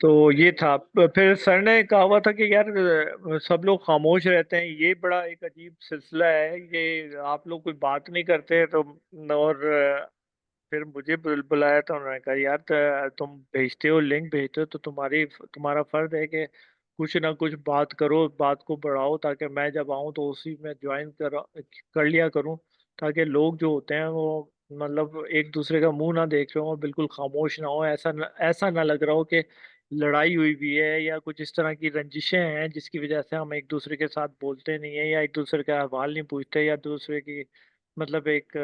तो ये था। फिर सर ने कहा हुआ था कि यार सब लोग खामोश रहते हैं, ये बड़ा एक अजीब सिलसिला है, ये आप लोग कोई बात नहीं करते तो। और फिर मुझे बुलाया था, उन्होंने कहा यार तुम भेजते हो, लिंक भेजते हो, तो तुम्हारा फर्ज है कि कुछ ना कुछ बात करो, बात को बढ़ाओ, ताकि मैं जब आऊं तो उसी में ज्वाइन कर लिया करूं, ताकि लोग जो होते हैं वो मतलब एक दूसरे का मुंह ना देख रहे हो, बिल्कुल खामोश ना हो, ऐसा ना लग रहा हो कि लड़ाई हुई भी है या कुछ इस तरह की रंजिशें हैं जिसकी वजह से हम एक दूसरे के साथ बोलते नहीं है, या एक दूसरे का अहवाल नहीं पूछते, या दूसरे की मतलब एक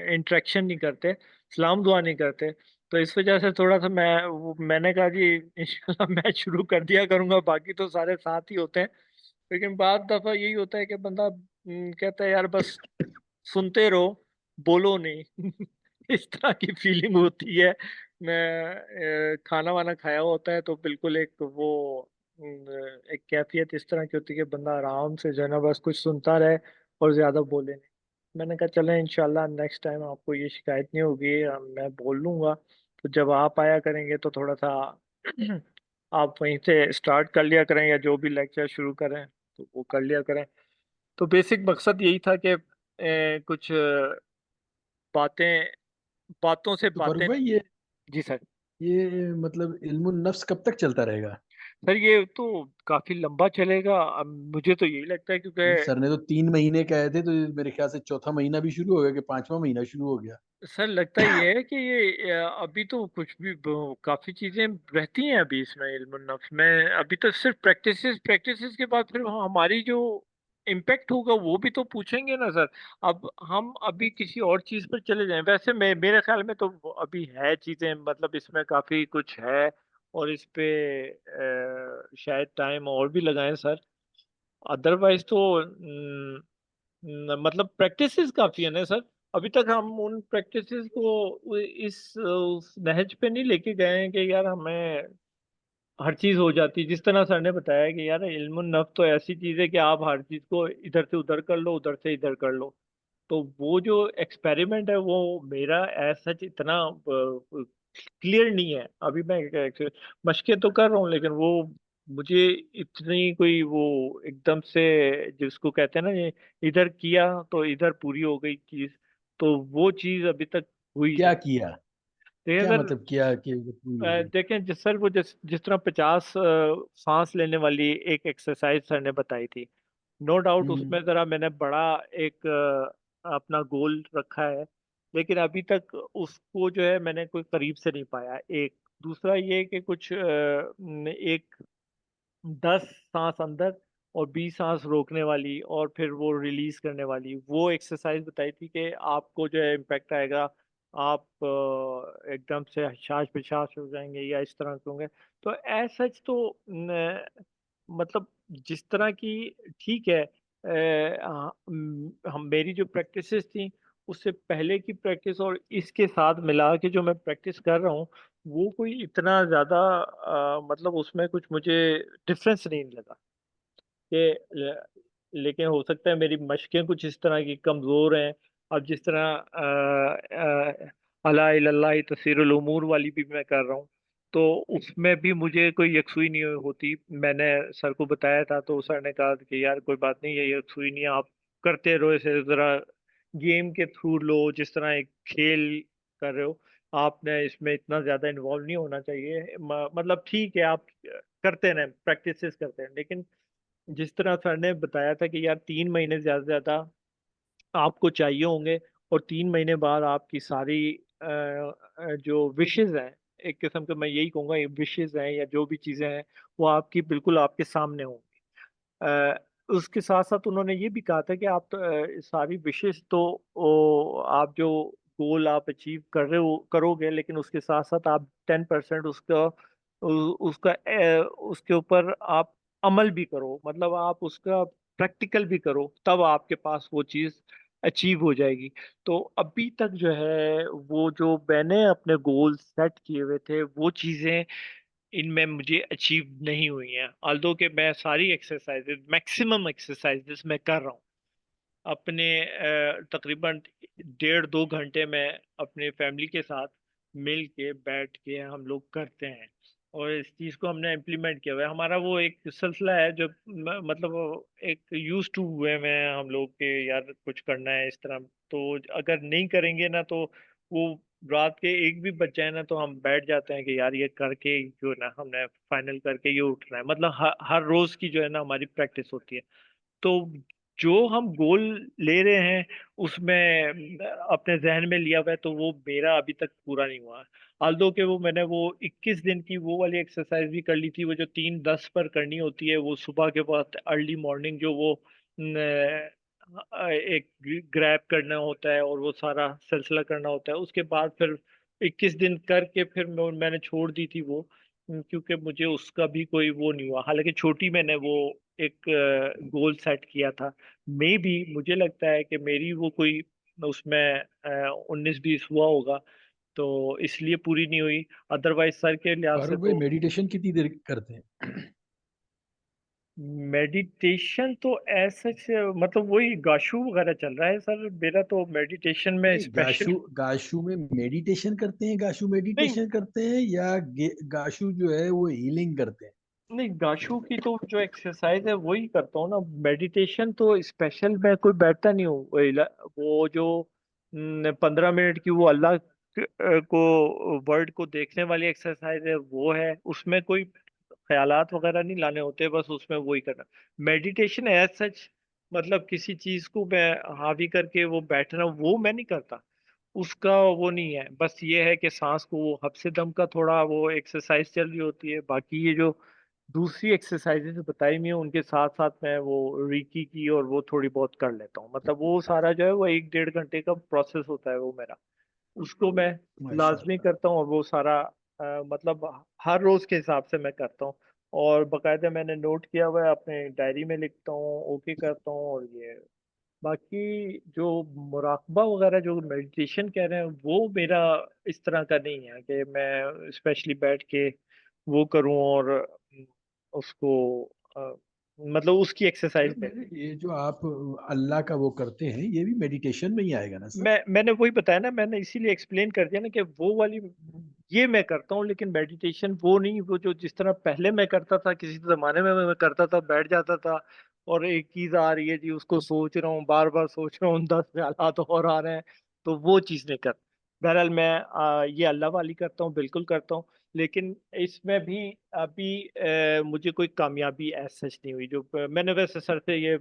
इंटरेक्शन नहीं करते, सलाम दुआ नहीं करते। तो इस वजह से थोड़ा सा मैंने कहा जी इंशाल्लाह मैं शुरू कर दिया करूंगा, बाकी तो सारे साथ ही होते हैं। लेकिन बाद दफा यही होता है कि बंदा कहता है यार बस सुनते रहो, बोलो नहीं। इस तरह की फीलिंग होती है। मैं खाना वाना खाया होता है तो बिल्कुल एक वो एक कैफियत इस तरह की होती है कि बंदा आराम से जो है ना बस कुछ सुनता रहे और ज्यादा बोले नहीं। मैंने कहा चलें इंशाल्लाह नेक्स्ट टाइम आपको ये शिकायत नहीं होगी, मैं बोल लूंगा। तो जब आप आया करेंगे तो थोड़ा सा आप वहीं से स्टार्ट कर लिया करें, या जो भी लेक्चर शुरू करें तो वो कर लिया करें। तो बेसिक मकसद यही था कि कुछ बातें, बातों से तो फारूक बातें। भाई, ये जी सर। ये मतलब इल्मुन नफ्स कब तक चलता रहेगा? सर ये तो काफी लंबा चलेगा, अब मुझे तो यही लगता है नहीं, क्योंकि सर ने तो 3 महीने कहे थे, तो ये मेरे ख्याल से चौथा महीना भी शुरू हो गया कि 5वां महीना शुरू हो गया। सर लगता ही है कि ये अभी तो कुछ भी काफी चीजें रहती हैं अभी इसमें इल्म नफ्स में। अभी तो सिर्फ प्रैक्टिसेस प्रैक्टिसेस के बाद फिर हमारी जो इम्पेक्ट होगा वो भी तो पूछेंगे ना सर। अब हम अभी किसी और चीज पर चले जाएं, वैसे मेरे ख्याल में तो अभी है चीजें, मतलब इसमें काफी कुछ है, और इस पे शायद टाइम और भी लगाएं सर। अदरवाइज तो मतलब प्रैक्टिसेस काफी है ना सर। अभी तक हम उन प्रैक्टिसेस को उस नहज पे नहीं लेके गए हैं कि यार हमें हर चीज हो जाती, जिस तरह सर ने बताया कि यार इल्मुन नफ्स तो ऐसी चीज है कि आप हर चीज को इधर से उधर कर लो, उधर से इधर कर लो। तो वो जो एक्सपेरिमेंट है वो मेरा ऐसा सच इतना क्लियर नहीं है अभी। मैं मशक़ें तो कर रहा हूँ, लेकिन वो मुझे इतनी कोई वो एकदम से जिसको कहते हैं ना ये इधर किया तो इधर पूरी हो गई चीज, तो वो चीज अभी तक हुई क्या नहीं। किया? देखिए क्या अगर मतलब किया कि वो पूरी हो गई? देखें जिस सर वो जिस तरह 50 सांस लेने वाली एक एक्सरसाइज सर ने बताई थी, नो डाउट हम्म। उसमें जरा मैंने बड़ा एक अपना गोल रखा है, लेकिन अभी तक उसको जो है मैंने कोई करीब से नहीं पाया। एक दूसरा ये कि कुछ एक 10 सांस अंदर और 20 सांस रोकने वाली और फिर वो रिलीज करने वाली, वो एक्सरसाइज बताई थी कि आपको जो है इम्पैक्ट आएगा। आप एकदम से हशाश पेशाश हो जाएंगे या इस तरह के होंगे। तो एज सच तो मतलब जिस तरह की ठीक है, हम मेरी जो प्रैक्टिसेस थी उससे पहले की प्रैक्टिस और इसके साथ मिला के जो मैं प्रैक्टिस कर रहा हूँ, वो कोई इतना ज्यादा मतलब उसमें कुछ मुझे डिफरेंस नहीं लगा कि लेकिन हो सकता है मेरी मशकें कुछ इस तरह की कमजोर हैं। अब जिस तरह अला इलल्लाह तसीरुल उमूर वाली भी मैं कर रहा हूँ, तो उसमें भी मुझे कोई यकसुई नहीं होती। मैंने सर को बताया था तो सर ने कहा कि यार कोई बात नहीं, ये यकसुई नहीं है, आप करते रहो इसे, जरा गेम के थ्रू लो, जिस तरह एक खेल कर रहे हो, आपने इसमें इतना ज्यादा इन्वॉल्व नहीं होना चाहिए। मतलब ठीक है आप करते रहें, प्रैक्टिसेस करते हैं, लेकिन जिस तरह सर ने बताया था कि यार 3 महीने ज्यादा से ज्यादा आपको चाहिए होंगे, और 3 महीने बाद आपकी सारी जो विशेज हैं, एक किस्म के मैं यही कहूँगा ये विशेज हैं या जो भी चीजें हैं वो आपकी बिल्कुल आपके सामने होंगी। उसके साथ साथ उन्होंने ये भी कहा था कि आप सारी विशेष तो आप जो गोल आप अचीव कर रहे हो करोगे, लेकिन उसके साथ साथ आप 10% उसका उसका उसके ऊपर आप अमल भी करो, मतलब आप उसका प्रैक्टिकल भी करो, तब आपके पास वो चीज़ अचीव हो जाएगी। तो अभी तक जो है वो जो मैंने अपने गोल सेट किए हुए थे वो चीज़ें इनमें मुझे अचीव नहीं हुई हैं, ऑल्दो कि मैं सारी एक्सरसाइजेज मैक्सिमम एक्सरसाइजेज मैं कर रहा हूँ अपने तकरीबन 1.5-2 घंटे में अपने फैमिली के साथ मिल के बैठ के हम लोग करते हैं, और इस चीज को हमने इम्प्लीमेंट किया हुआ है। हमारा वो एक सिलसिला है जो मतलब वो एक यूज टू हुए में हम लोग के, यार कुछ करना है इस तरह। तो अगर नहीं करेंगे ना तो वो रात के 1 भी बज जाए ना तो हम बैठ जाते हैं कि यार ये करके ही जो है ना हमने फाइनल करके ये उठना है। मतलब हर रोज की जो है ना हमारी प्रैक्टिस होती है। तो जो हम गोल ले रहे हैं उसमें अपने जहन में लिया हुआ है, तो वो मेरा अभी तक पूरा नहीं हुआ। आल्दो के वो मैंने वो 21 दिन की वो वाली एक्सरसाइज भी कर ली थी, वो जो 3-10 पर करनी होती है, वो सुबह के वक्त अर्ली मॉर्निंग जो वो एक ग्रैब करना होता है और वो सारा सिलसिला करना होता है। उसके बाद फिर 21 दिन करके फिर मैंने छोड़ दी थी वो, क्योंकि मुझे उसका भी कोई वो नहीं हुआ। हालांकि छोटी मैंने वो एक गोल सेट किया था। मे भी मुझे लगता है कि मेरी वो कोई उसमें 19-20 हुआ होगा, तो इसलिए पूरी नहीं हुई। अदरवाइज सर के लिहाज से फारूक भाई तो मेडिटेशन कितनी देर करते हैं? मेडिटेशन तो ऐसा मतलब वही गाशु वगैरह चल रहा है सर मेरा, तो मेडिटेशन में नहीं, स्पेशल गाशु गाशु में मेडिटेशन करते हैं, गाशु नहीं। मेडिटेशन करते हैं, या गाशु जो है वो हीलिंग करते हैं? नहीं, गाशु की तो जो एक्सरसाइज है वही करता हूँ ना। मेडिटेशन तो स्पेशल मैं कोई बैठता नहीं हूँ। वो जो 15 मिनट की वो अल्लाह को वर्ड को देखने वाली एक्सरसाइज है वो है, उसमें कोई ख्यालात वगैरह नहीं लाने होते, बस उसमें वही करना। मेडिटेशन एज सच मतलब किसी चीज को मैं हावी करके वो बैठना वो मैं नहीं करता। उसका वो नहीं है, बस ये है कि सांस को वो हफ्से दम का थोड़ा वो एक्सरसाइज चल रही होती है। बाकी ये जो दूसरी एक्सरसाइजेज बताई हुई हैं उनके साथ साथ मैं वो रीकी की और वो थोड़ी बहुत कर लेता हूँ। मतलब वो सारा जो है वो 1-1.5 घंटे का प्रोसेस होता है वो मेरा, उसको मैं लाजमी माशाल्लाह। करता हूँ। और वो सारा मतलब हर रोज के हिसाब से मैं करता हूँ, और बकायदा मैंने नोट किया हुआ है, अपने डायरी में लिखता हूँ, ओके करता हूँ। और ये बाकी जो मुराकबा वगैरह जो मेडिटेशन कह रहे हैं वो मेरा इस तरह का नहीं है कि मैं स्पेशली बैठ के वो करूं और उसको अ, मतलब उसकी एक्सरसाइज सर करें। मेरे ये जो आप अल्लाह का वो करते हैं, ये भी मेडिटेशन में ही आएगा ना सर? मैंने वही बताया ना, मैंने इसीलिए एक्सप्लेन कर दिया ना कि वो वाली ये मैं करता हूँ, लेकिन मेडिटेशन वो नहीं। वो जो जिस तरह पहले मैं करता था, किसी जमाने में मैं करता था, बैठ जाता था और एक चीज आ रही है जी उसको सोच रहा हूँ, बार बार सोच रहा हूँ, 10 ख्यालात और आ रहे हैं, तो वो चीज नहीं कर। बहरहाल मैं ये अल्लाह वाली करता हूँ, बिल्कुल करता हूँ। लेकिन इसमें भी अभी मुझे कोई कामयाबी ऐसा सच नहीं हुई। जो मैंने वैसे सर से ये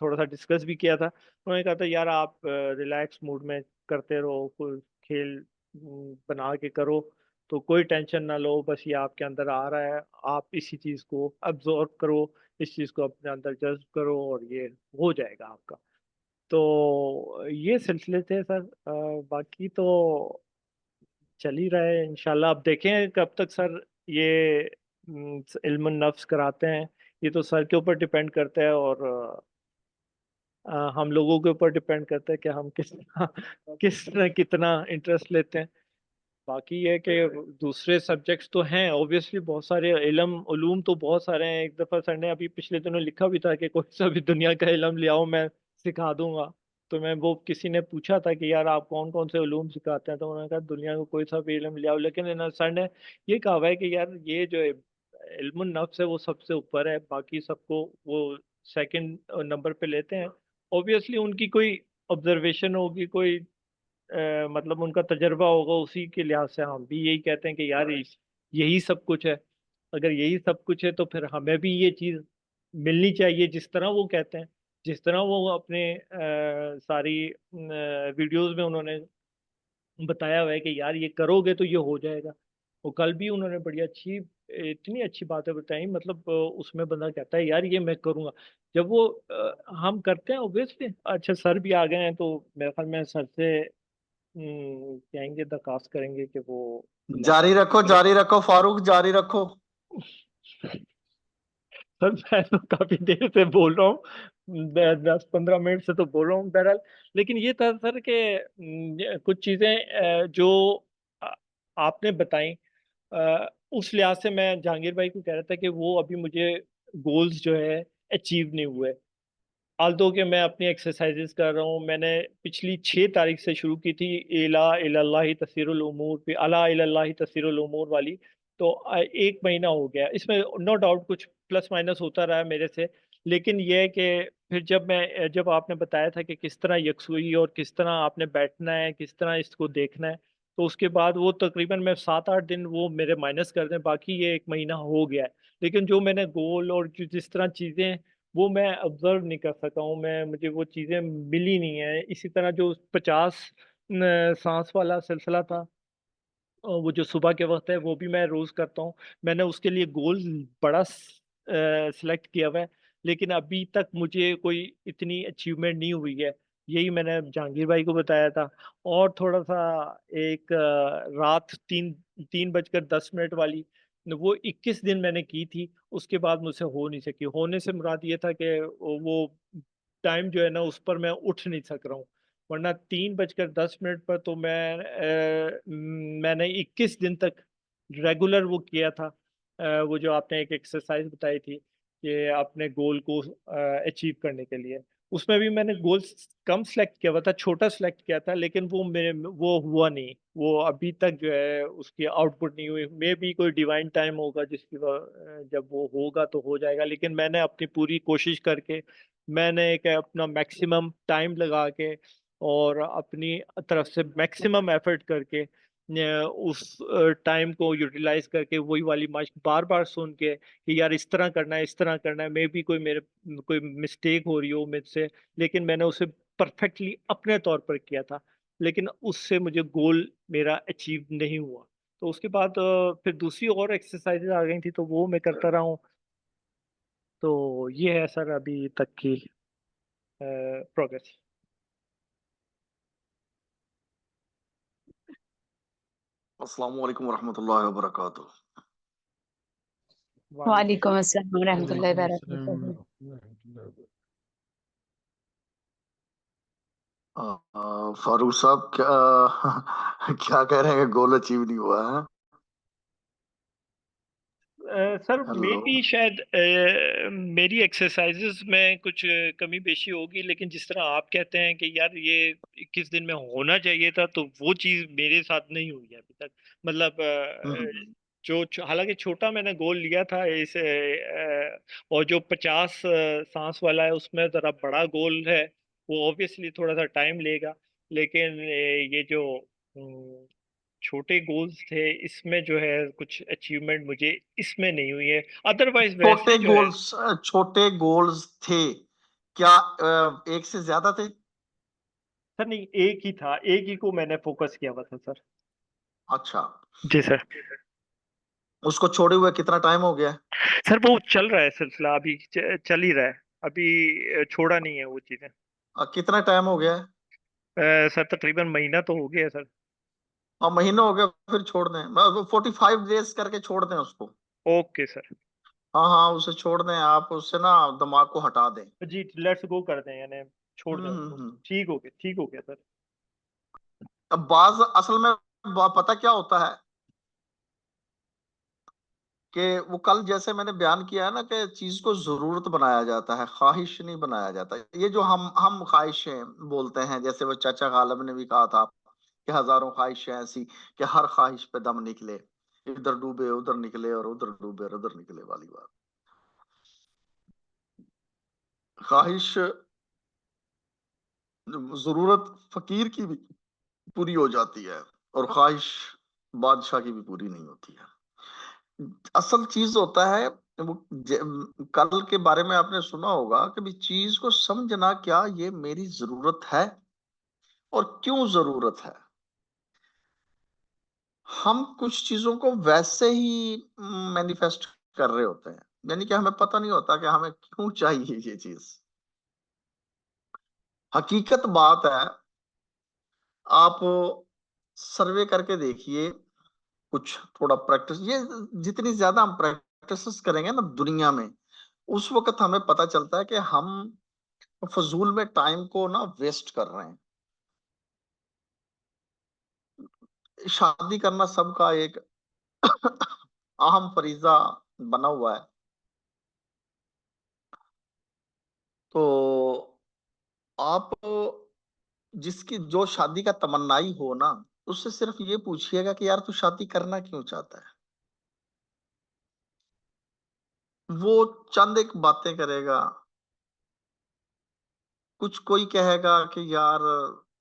थोड़ा सा डिस्कस भी किया था। उन्होंने कहा था यार आप रिलैक्स मूड में करते रहो, कोई खेल बना के करो, तो कोई टेंशन ना लो, बस ये आपके अंदर आ रहा है, आप इसी चीज को अब्जॉर्व करो, इस चीज को अपने अंदर जज्ब करो और ये हो जाएगा आपका। तो ये सिलसिले थे सर। बाकी तो चल ही रहा है इंशाल्लाह। अब देखें कब तक सर ये इल्म नफ्स कराते हैं। ये तो सर के ऊपर डिपेंड करता है, और हम लोगों के ऊपर डिपेंड करता है कि हम किस कितना इंटरेस्ट लेते हैं। बाकी ये है कि दूसरे सब्जेक्ट्स तो हैं ऑब्वियसली, बहुत सारे इल्म उलूम तो बहुत सारे हैं। एक दफा सर ने अभी पिछले दिनों लिखा भी था कि कोई सा भी दुनिया का इल्म ले आओ मैं सिखा दूंगा। तो मैं वो किसी ने पूछा था कि यार आप कौन कौन से उलूम सिखाते हैं, तो उन्होंने कहा दुनिया को कोई सा भी इल्म ले आओ। लेकिन सर ने ये कहा हुआ है कि यार ये जो इल्मुन नफ्स है वो सबसे ऊपर है, बाकी सबको वो सेकंड नंबर पे लेते हैं। ऑब्वियसली उनकी कोई ऑब्जर्वेशन होगी, कोई मतलब उनका तजर्बा होगा, उसी के लिहाज से हम भी यही कहते हैं कि यार यही सब कुछ है। अगर यही सब कुछ है तो फिर हमें भी ये चीज मिलनी चाहिए जिस तरह वो कहते हैं, जिस तरह वो अपने सारी वीडियोस में उन्होंने बताया हुआ है कि यार ये करोगे तो ये हो जाएगा। वो कल भी उन्होंने बड़ी अच्छी, इतनी अच्छी बातें बताई। मतलब उसमें बंदा कहता है यार ये मैं करूंगा। जब वो हम करते हैं ऑब्वियसली। अच्छा सर भी आ गए हैं तो मेरे ख्याल में सर से कहेंगे, दरखास्त करेंगे कि वो जारी रखो फारूक, जारी रखो। सर मैं तो काफी देर से बोल रहा हूँ, 10-15 मिनट से तो बोल रहा हूँ बहरहाल। लेकिन ये था सर कि ये कुछ चीजें जो आ- आपने बताई, उस लिहाज से मैं जहांगीर भाई को कह रहा था कि वो अभी मुझे गोल्स जो है अचीव नहीं हुए। आल्दो कि मैं अपनी एक्सरसाइजेस कर रहा हूँ, मैंने पिछली 6 तारीख से शुरू की थी, इला इलल्लाहि तसीरुल उमूर पे, अला इलल्लाहि तसीरुल उमूर वाली। तो 1 महीना हो गया, इसमें नो डाउट कुछ प्लस माइनस होता रहा है मेरे से। लेकिन यह है कि फिर जब आपने बताया था कि किस तरह यकसुई और किस तरह आपने बैठना है, किस तरह इसको देखना है, तो उसके बाद वो तकरीबन मैं 7-8 दिन वो मेरे माइनस कर दें, बाकी ये 1 महीना हो गया है। लेकिन जो मैंने गोल और जिस तरह चीज़ें वो मैं ऑब्जर्व नहीं कर सका हूँ, मैं मुझे वो चीज़ें मिली नहीं है। इसी तरह जो 50 सांस वाला सिलसिला था, वो जो सुबह के वक्त है वो भी मैं रोज करता हूँ। मैंने उसके लिए गोल बड़ा सिलेक्ट किया हुआ है, लेकिन अभी तक मुझे कोई इतनी अचीवमेंट नहीं हुई है। यही मैंने जहांगीर भाई को बताया था। और थोड़ा सा एक रात 3:10 वाली, वो 21 दिन मैंने की थी, उसके बाद मुझसे हो नहीं सकी। होने से मुराद ये था कि वो टाइम जो है ना उस पर मैं उठ नहीं सक रहा हूँ। वरना 3:10 पर तो मैंने 21 दिन तक रेगुलर वो किया था। वो जो आपने एक एक्सरसाइज बताई थी कि अपने गोल को अचीव करने के लिए, उसमें भी मैंने गोल कम सेलेक्ट किया हुआ था, छोटा सेलेक्ट किया था, लेकिन वो हुआ नहीं। वो अभी तक जो है उसकी आउटपुट नहीं हुई। मे भी कोई डिवाइन टाइम होगा जब वो होगा तो हो जाएगा। लेकिन मैंने अपनी पूरी कोशिश करके, मैंने एक अपना मैक्सिमम टाइम लगा के और अपनी तरफ से मैक्सिमम एफर्ट करके उस टाइम को यूटिलाइज करके वही वाली मश्क बार बार सुन के कि यार इस तरह करना है, इस तरह करना है। मे भी कोई मिस्टेक हो रही हो मुझसे, लेकिन मैंने उसे परफेक्टली अपने तौर पर किया था। लेकिन उससे मुझे गोल मेरा अचीव नहीं हुआ। तो उसके बाद फिर दूसरी और एक्सरसाइजेज आ गई थी, तो वो मैं करता रहा हूँ। तो ये है सर अभी तक की प्रोग्रेस। अस्सलाम वालेकुम रहमतुल्लाहि व बरकातुहू। वालेकुम। वालेकुम अस्सलाम वरहमतुल्लाहि वालेकुम अस्सलाम वबरकातुहू। रहमतुल्लाहि व फारूक साहब क्या क्या कह रहे हैं कि गोल अचीव नहीं हुआ है? सर मे हेलो। भी शायद मेरी एक्सरसाइजेस में कुछ कमी पेशी होगी, लेकिन जिस तरह आप कहते हैं कि यार ये 21 दिन में होना चाहिए था, तो वो चीज़ मेरे साथ नहीं हुई है अभी तक। मतलब हालांकि छोटा मैंने गोल लिया था इस और जो 50 सांस वाला है उसमें ज़रा बड़ा गोल है। वो ऑब्वियसली थोड़ा सा टाइम लेगा। लेकिन ये जो छोटे गोल्स थे, इसमें जो है कुछ अचीवमेंट मुझे इसमें नहीं हुई है। अदरवाइज वैसे जो है। छोटे गोल्स थे क्या? एक से ज्यादा थे? सर नहीं, एक ही था, एक ही को मैंने फोकस किया हुआ था सर। अच्छा। जी सर। उसको छोड़े हुए कितना टाइम हो गया? सर वो चल रहा है सिलसिला, अभी चल ही रहा है। अभी छोड़ा नहीं है वो चीजें। कितना टाइम हो गया? सर तकरीबन महीना तो हो गया सर। और महीना हो गया फिर छोड़ दें? 45 डेज करके छोड़ दें उसको। Okay sir. हाँ हाँ, उसे छोड़ दें, आप उससे ना दिमाग को हटा दें। जी लेट्स गो कर दें, यानी छोड़ दें उसको। हम्म। ठीक हो गया, ठीक हो गया सर। अब असल में पता क्या होता है कि वो कल जैसे मैंने बयान किया है ना कि चीज को जरूरत बनाया जाता है, ख्वाहिश नहीं बनाया जाता। ये जो हम ख्वाहिशें बोलते हैं, जैसे वो चाचा गालिब ने भी कहा था कि हजारों ख्वाहिशें ऐसी कि हर ख्वाहिश पे दम निकले, इधर डूबे उधर निकले और उधर डूबे और उधर निकले वाली बात। ख्वाहिश, जरूरत फकीर की भी पूरी हो जाती है और ख्वाहिश बादशाह की भी पूरी नहीं होती है। असल चीज होता है वो कल के बारे में आपने सुना होगा कि भी चीज को समझना, क्या ये मेरी जरूरत है और क्यों जरूरत है। हम कुछ चीजों को वैसे ही मैनिफेस्ट कर रहे होते हैं, यानी कि हमें पता नहीं होता कि हमें क्यों चाहिए ये चीज। हकीकत बात है, आप सर्वे करके देखिए, कुछ थोड़ा प्रैक्टिस, ये जितनी ज्यादा हम प्रैक्टिस करेंगे ना दुनिया में, उस वक्त हमें पता चलता है कि हम फजूल में टाइम को ना वेस्ट कर रहे हैं। शादी करना सबका एक अहम फरीजा बना हुआ है। तो आप जिसकी जो शादी का तमन्नाई हो ना, उससे सिर्फ ये पूछिएगा कि यार तू शादी करना क्यों चाहता है। वो चंद एक बातें करेगा। कुछ कोई कहेगा कि यार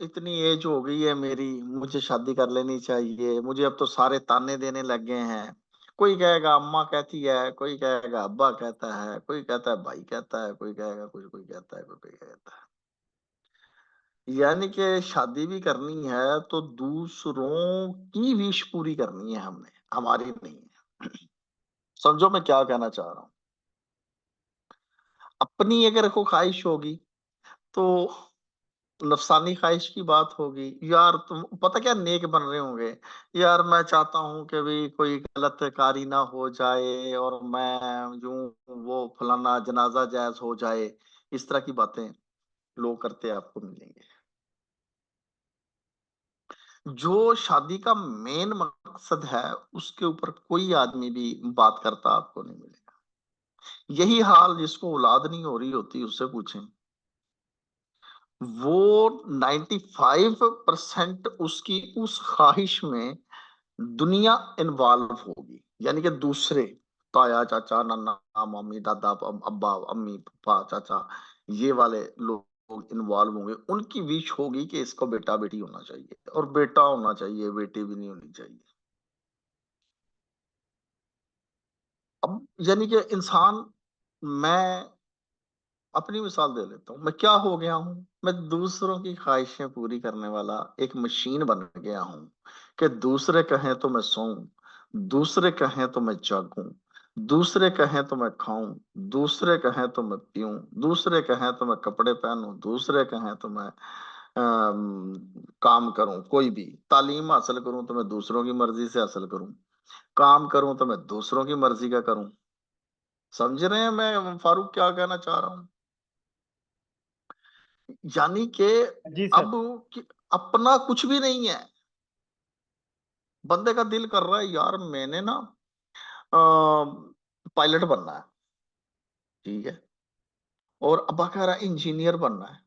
इतनी एज हो गई है मेरी, मुझे शादी कर लेनी चाहिए, मुझे अब तो सारे ताने देने लग गए हैं। कोई कहेगा अम्मा कहती है, कोई कहेगा अब्बा कहता है, कोई कहता है भाई कहता है, कोई कहेगा कुछ, कोई कहता है, कोई कहता है। यानी कि शादी भी करनी है तो दूसरों की विश पूरी करनी है हमने, हमारी नहीं है। समझो मैं क्या कहना चाह रहा हूँ। अपनी अगर कोई ख्वाहिश होगी तो नफसानी ख्वाहिश की बात होगी, यार तुम पता क्या नेक बन रहे होंगे, यार मैं चाहता हूं कि भी कोई गलत कारी ना हो जाए और मैं यूं वो फलाना जनाजा जायज हो जाए। इस तरह की बातें लोग करते आपको मिलेंगे। जो शादी का मेन मकसद है उसके ऊपर कोई आदमी भी बात करता आपको नहीं मिलेगा। यही हाल जिसको औलाद नहीं हो रही होती उससे पूछें। वो 95% उसकी उस ख्वाहिश में दुनिया इन्वॉल्व होगी, यानी कि दूसरे ताया चाचा नाना मम्मी दादा अब्बा अम्मी पापा चाचा, ये वाले लोग इन्वॉल्व होंगे। उनकी विश होगी कि इसको बेटा बेटी होना चाहिए, और बेटा होना चाहिए, बेटी भी नहीं होनी चाहिए। अब यानी कि इंसान, मैं अपनी मिसाल दे लेता हूँ, मैं क्या हो गया हूँ, मैं दूसरों की ख्वाहिशें पूरी करने वाला एक मशीन बन गया हूँ। कि दूसरे कहें तो मैं सोऊं, दूसरे कहें तो मैं जागूं, दूसरे कहें तो मैं खाऊं, दूसरे कहें तो मैं पीऊं, दूसरे कहें तो मैं कपड़े पहनूं, दूसरे कहें तो मैं काम करूं, कोई भी तालीम हासिल करूं तो मैं दूसरों की मर्जी से हासिल करूं, काम करूं तो मैं दूसरों की मर्जी का करूं। समझ रहे हैं मैं फारूक क्या कहना चाह रहा हूं? यानी कि जी सर। अब कि अपना कुछ भी नहीं है। बंदे का दिल कर रहा है यार मैंने ना पायलट बनना है, ठीक है, और अब्बा कह रहा है इंजीनियर बनना है,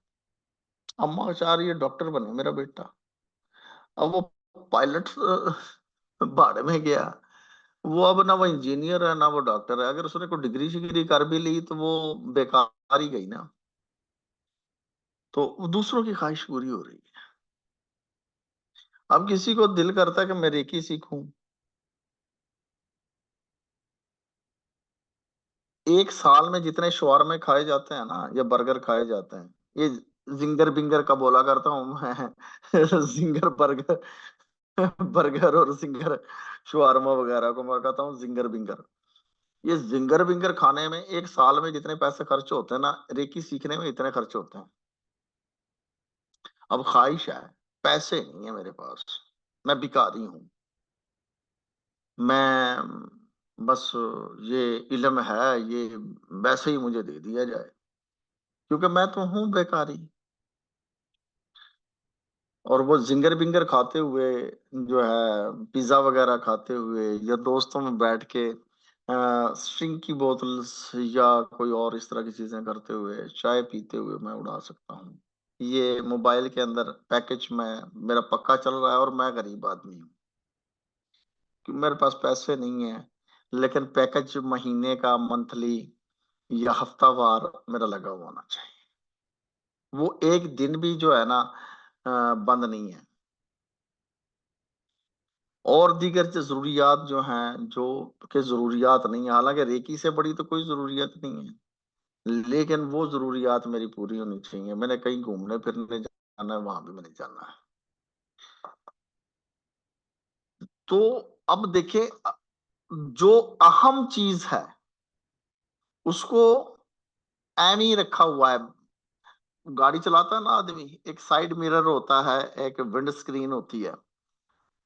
अम्मा चाह रही है डॉक्टर बने मेरा बेटा। अब वो पायलट भाड़े में गया। वो अब ना वो इंजीनियर है ना वो डॉक्टर है। अगर उसने कोई डिग्री शिग्री कर भी ली तो वो बेकार ही गई ना। तो वो दूसरों की ख्वाहिश पूरी हो रही है। अब किसी को दिल करता है कि मैं रेकी सीखूं। एक साल में जितने शवारमे खाए जाते हैं ना या बर्गर खाए जाते हैं, ये जिंगर बिंगर का बोला करता हूँ मैं जिंगर बर्गर, बर्गर और जिंगर शवारमा वगैरह को मैं कहता हूँ जिंगर बिंगर। ये जिंगर बिंगर खाने में एक साल में जितने पैसे खर्च होते हैं ना, रेकी सीखने में इतने खर्च होते हैं। अब ख्वाहिश है, पैसे नहीं है मेरे पास, मैं भिखारी हूँ, मैं बस ये इल्म है ये वैसे ही मुझे दे दिया जाए, क्योंकि मैं तो हूँ बेकारी। और वो जिंगर बिंगर खाते हुए, जो है पिज्जा वगैरह खाते हुए, या दोस्तों में बैठ के स्ट्रिंग की बोतल्स या कोई और इस तरह की चीजें करते हुए, चाय पीते हुए मैं उड़ा सकता हूँ। ये मोबाइल के अंदर पैकेज में मेरा पक्का चल रहा है, और मैं गरीब आदमी हूँ कि मेरे पास पैसे नहीं है, लेकिन पैकेज महीने का, मंथली या हफ्तावार मेरा लगा हुआ होना चाहिए। वो एक दिन भी जो है ना बंद नहीं है। और दीगर जो जरूरियात जो हैं, जो के जरूरियात नहीं है, हालांकि रेकी से बड़ी तो कोई जरूरियत नहीं है, लेकिन वो जरूरियात मेरी पूरी होनी चाहिए। मैंने कहीं घूमने फिरने जाना है, वहां भी मैंने जाना है। तो अब देखिए, जो अहम चीज है उसको एम ही रखा हुआ है। गाड़ी चलाता है ना आदमी, एक साइड मिरर होता है, एक विंड स्क्रीन होती है।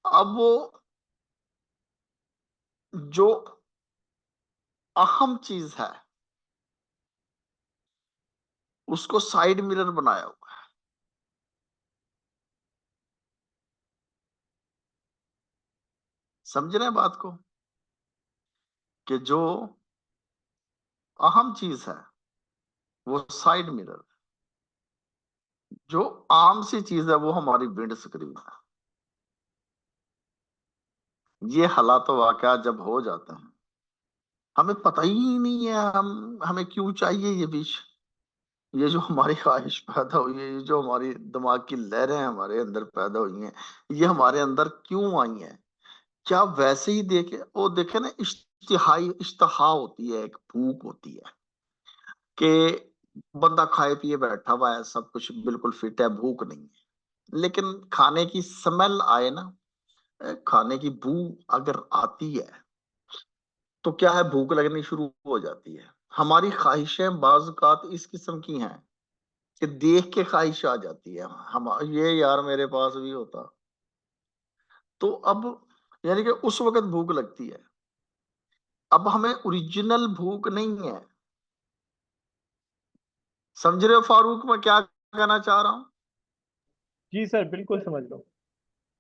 अब वो जो अहम चीज है उसको साइड मिरर बनाया हुआ है। समझ रहे हैं बात को? कि जो अहम चीज है वो साइड मिरर, जो आम सी चीज है वो हमारी विंड स्क्रीन है। ये हालात वाकया जब हो जाते हैं, हमें पता ही नहीं है हमें क्यों चाहिए ये विष। ये जो हमारी ख्वाहिश पैदा हुई है, ये जो हमारी दिमाग की लहरें हमारे अंदर पैदा हुई हैं, ये हमारे अंदर क्यों आई हैं? क्या वैसे ही देखे वो देखे ना, इश्तहा होती है, एक भूख होती है कि बंदा खाए पिए बैठा हुआ है, सब कुछ बिल्कुल फिट है, भूख नहीं है, लेकिन खाने की स्मेल आए ना, खाने की बू अगर आती है, तो क्या है, भूख लगनी शुरू हो जाती है। हमारी ख्वाहिशें बाज़ इस किस्म की हैं कि देख के ख्वाहिश आ जाती है, हम ये यार मेरे पास भी होता। तो अब यानी कि उस वक्त भूख लगती है। अब हमें ओरिजिनल भूख नहीं है। समझ रहे हो फारूक मैं क्या कहना चाह रहा हूं? जी सर, बिल्कुल समझ लो।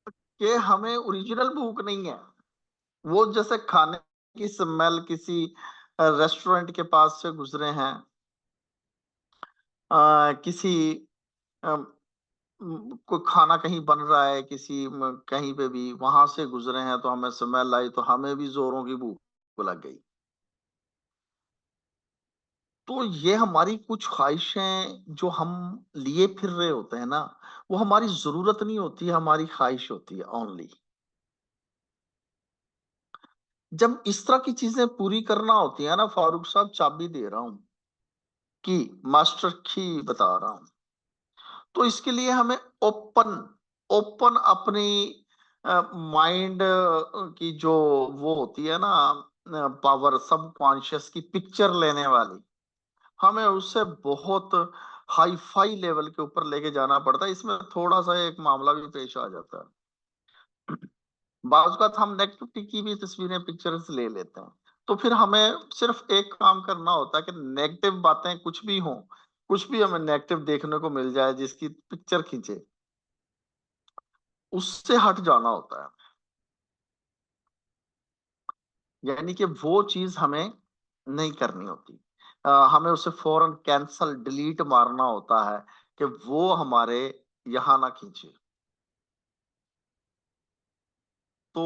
कि हमें ओरिजिनल भूख नहीं है। वो जैसे खाने की स्मेल किसी रेस्टोरेंट के पास से गुजरे हैं, किसी कोई खाना कहीं बन रहा है, कहीं पे भी वहां से गुजरे हैं, तो हमें स्मेल आई तो हमें भी जोरों की भूख लग गई। तो ये हमारी कुछ ख्वाहिशें जो हम लिए फिर रहे होते हैं ना, वो हमारी जरूरत नहीं होती है, हमारी ख्वाहिश होती है ओनली। जब इस तरह की चीजें पूरी करना होती है ना फारूक साहब, चाबी दे रहा हूं कि मास्टर की बता रहा हूं, तो इसके लिए हमें ओपन ओपन अपनी माइंड की जो वो होती है ना, पावर, सब कॉन्शियस की पिक्चर लेने वाली, हमें उससे बहुत हाई फाई लेवल के ऊपर लेके जाना पड़ता है। इसमें थोड़ा सा एक मामला भी पेश आ जाता है। बाज बात हम नेगेटिविटी की भी तस्वीरें, पिक्चर्स ले लेते हैं, तो फिर हमें सिर्फ एक काम करना होता है कि नेगेटिव बातें कुछ भी हों, कुछ भी हमें नेगेटिव देखने को मिल जाए जिसकी पिक्चर खींचे, उससे हट जाना होता है। यानी कि वो चीज हमें नहीं करनी होती। हमें उसे फौरन कैंसल, डिलीट मारना होता है कि वो हमारे यहां ना खींचे। तो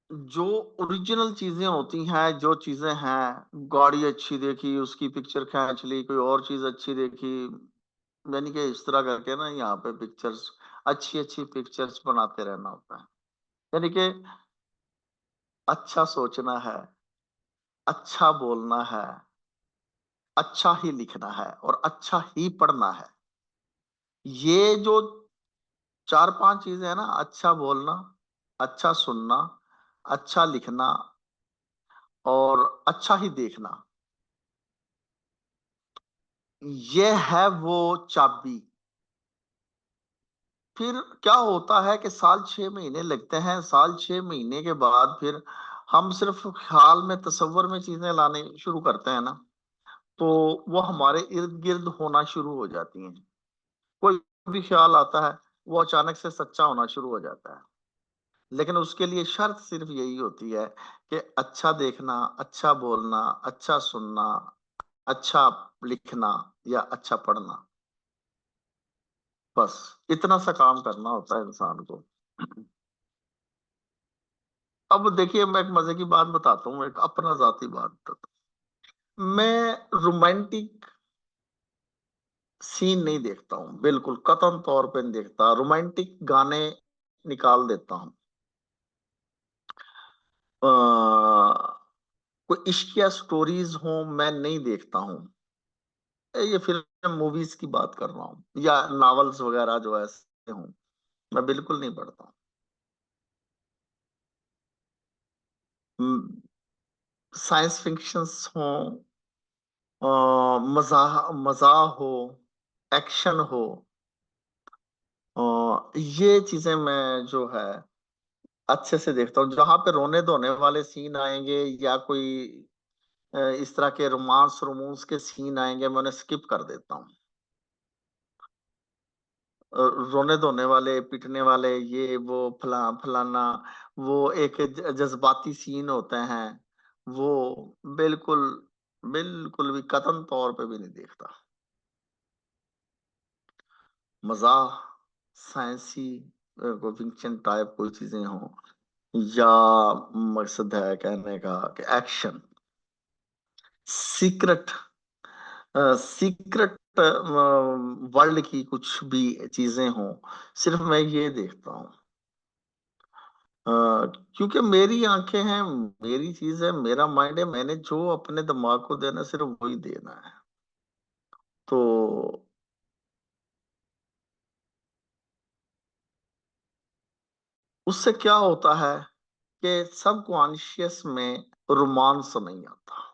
जो ओरिजिनल चीजें होती हैं, जो चीजें हैं, गाड़ी अच्छी देखी उसकी पिक्चर खींच ली, कोई और चीज अच्छी देखी, यानी कि इस तरह करके ना यहाँ पे पिक्चर्स, अच्छी अच्छी पिक्चर्स बनाते रहना होता है। यानी कि अच्छा सोचना है, अच्छा बोलना है, अच्छा ही लिखना है और अच्छा ही पढ़ना है। ये जो चार पांच चीजें है ना, अच्छा बोलना, अच्छा सुनना, अच्छा लिखना और अच्छा ही देखना, ये है वो चाबी। फिर क्या होता है कि साल 6 महीने लगते हैं, साल 6 महीने के बाद फिर हम सिर्फ ख्याल में, तसव्वुर में चीजें लाने शुरू करते हैं ना, तो वो हमारे इर्द गिर्द होना शुरू हो जाती हैं। कोई भी ख्याल आता है, वो अचानक से सच्चा होना शुरू हो जाता है। लेकिन उसके लिए शर्त सिर्फ यही होती है कि अच्छा देखना, अच्छा बोलना, अच्छा सुनना, अच्छा लिखना या अच्छा पढ़ना, बस इतना सा काम करना होता है इंसान को। अब देखिए, मैं एक मजे की बात बताता हूँ, एक अपना जाती बात बताता हूँ। मैं रोमांटिक सीन नहीं देखता हूँ, बिल्कुल कतन तौर पे नहीं देखता। रोमांटिक गाने निकाल देता हूँ। कोई इश्किया स्टोरीज हो, मैं नहीं देखता हूँ। ये फिल्म मूवीज की बात कर रहा हूँ, या नॉवेल्स वगैरह जो ऐसे हों, मैं बिल्कुल नहीं पढ़ता हूँ। साइंस फिक्शंस हो, मजाह मजाह हो, एक्शन हो, ये चीजें मैं जो है अच्छे से देखता हूँ। जहां पे रोने धोने वाले सीन आएंगे या कोई इस तरह के रोमांस रोमांस के सीन आएंगे, मैं उन्हें स्किप कर देता हूँ। रोने धोने वाले, पिटने वाले, ये वो फलाना, वो एक जज्बाती सीन होते हैं, वो बिल्कुल बिल्कुल भी कतन तौर पे भी नहीं देखता। मजाक, साइंसी कोई फिक्शन टाइप कोई चीजें हो, या मकसद है कहने का कि एक्शन, सीक्रेट, सीक्रेट वर्ल्ड की कुछ भी चीजें हों, सिर्फ मैं ये देखता हूँ। क्योंकि मेरी आंखें हैं, मेरी चीज है, मेरा माइंड है, मैंने जो अपने दिमाग को देना है, सिर्फ वही देना है। तो उससे क्या होता है कि सबकॉन्शियस में रोमांस नहीं आता।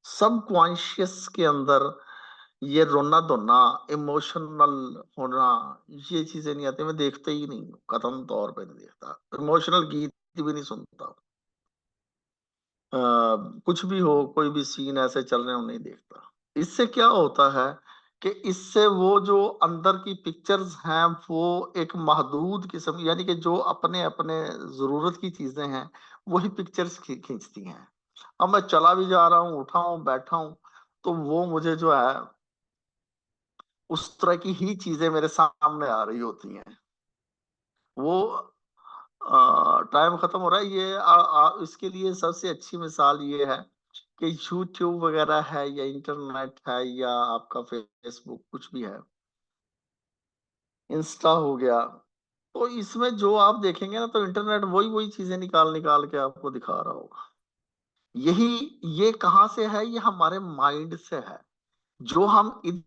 सबकॉन्शियस के अंदर ये रोना धोना, इमोशनल होना, ये चीजें नहीं आती। मैं देखता ही नहीं हूँ, कतई तौर पे नहीं देखता। इमोशनल गीत भी नहीं सुनता। कुछ भी हो, कोई भी सीन ऐसे चल रहे हो, नहीं देखता। इससे क्या होता है कि इससे वो जो अंदर की पिक्चर्स हैं वो एक महदूद किस्म, यानी कि जो अपने अपने जरूरत की चीजें हैं वही पिक्चर्स खींचती हैं। अब मैं चला भी जा रहा हूँ, उठा हूँ, बैठा हूँ, तो वो मुझे जो है उस तरह की ही चीजें मेरे सामने आ रही होती हैं। वो टाइम खत्म हो रहा है। ये इसके लिए सबसे अच्छी मिसाल ये है कि यूट्यूब वगैरह है, या इंटरनेट है, या आपका फेसबुक कुछ भी है, इंस्टा हो गया। तो इसमें जो आप देखेंगे ना, तो इंटरनेट वही वही चीजें निकाल निकाल के आपको दिखा रहा होगा। यही, ये कहाँ से है? ये हमारे माइंड से है। जो हम